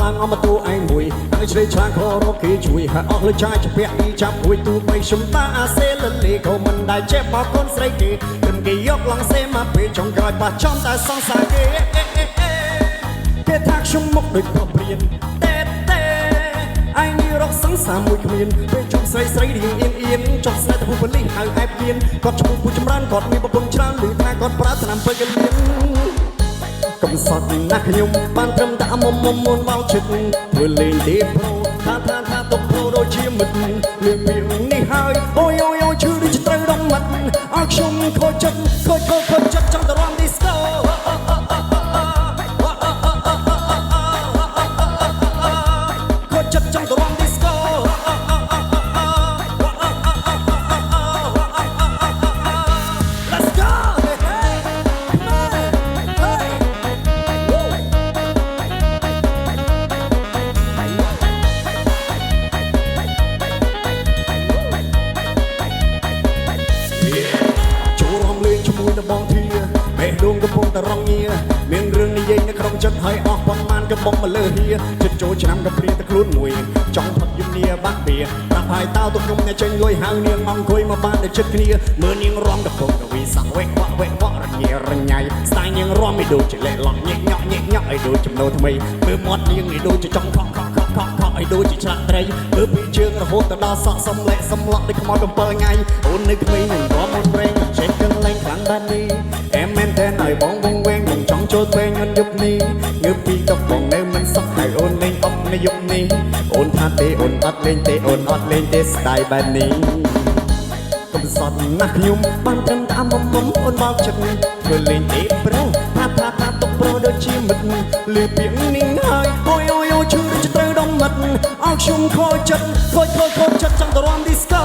ឡើងអមតួឯងមួយតែឆ្លេឆ្លាងខរកគេជួយហើយអស់លើចាយជាពាក់ពីចាប់គួយទូបីខ្ញុំតាអាសេលលីក៏មិនដែលចេះបោកកូនស្រីគេព្រមគេយកឡងសេមកពេលចុងក្រោយបោះចំតែសងសាគេគេថាខ្ញុំមកដូចប្រព្រានតែឯងនេះរកសង្សារមួយគ្មានពេលជុំស្រីស្រីរៀងអៀនចុះស្នេហ៍ទៅពលិសហៅអែបគៀនគាត់ឈ្មោះពូចម្រើនគាត់មានប្រពន្ធច្រើនឮថាគាត់ប្រើថ្នាំពេជ្រកលៀនកុំសត់ណាស់ខ្ញុំបានត្រឹមតែមុំមុនបោកចិត្តធ្វើលេងទេប្រូថាទុកប្រូដូចជាមិត្តលឿនពីនេះហើយអូយឈឺដូចត្រូវរងមាត់ឲ្យខ្ញុំខូចចិត្តចង់ទៅរំឌីស្កូចង់ទៅរំឌីស្កូLet's go ចូលរំលេងជាមួយនៅបងធាបេះដូងកំពុងតែរងងារមានរឿងនិយាយនៅក្នុងចិត្តហើយអស់ប៉ុន្មានកំពុងមកលើហៀចិត្តចូលឆ្នាំកំព្រាតែខ្លួនមួយចង់ផឹកយំនាបាក់បៀប្រាប់ហើយតើទុកខ្ញុំអ្នកចេញលុយហៅនាងអង្គុយមកបានតែចិត្តគ្នាមើលនាងរំកំពុងតែវិសាវេវៈរញ៉េរញ៉ៃស្ដាយនាងរំឲ្យដូចជាលេឡងញ៉ក់ឲ្យដូចចំណូលថ្មីមើលមាត់នាងឲ្យដូចជាចង់ខកឲ្យដូចជាឆ្លាក់ត្រីមើលពីជើងរហូតទៅដល់សក់សំឡក់ដូចខ្មោច7ថ្ងៃអូននៅក្មេងនឹងរំមុនប្រេងចេះកន្លែងខ្លាំងបាននេះអែមែនតែឲ្យបងវងវែងខ្ញុំចង់ចូលពេញមិនយប់នេះងើបពីតុកបងនៅមិនសក់ឲ្យអូនលេងអប់នៅយប់នេះអូនថាទេអូនអត់លេងទេអូនអត់លេងទេស្ដាយបែបនេះកុំសត់ណាស់ខ្ញុំបានត្រឹមតែមុំអូនបោកចិត្តធ្វើលេងទេប្រូថាទុកប្រូដូចជាមិត្តលឺពាក្យនេះហើយអូយឈឺដូចត្រូវដុំមិត្តឲ្យខ្ញុំខូចចិត្តចង់ទៅរំឌីស្កូ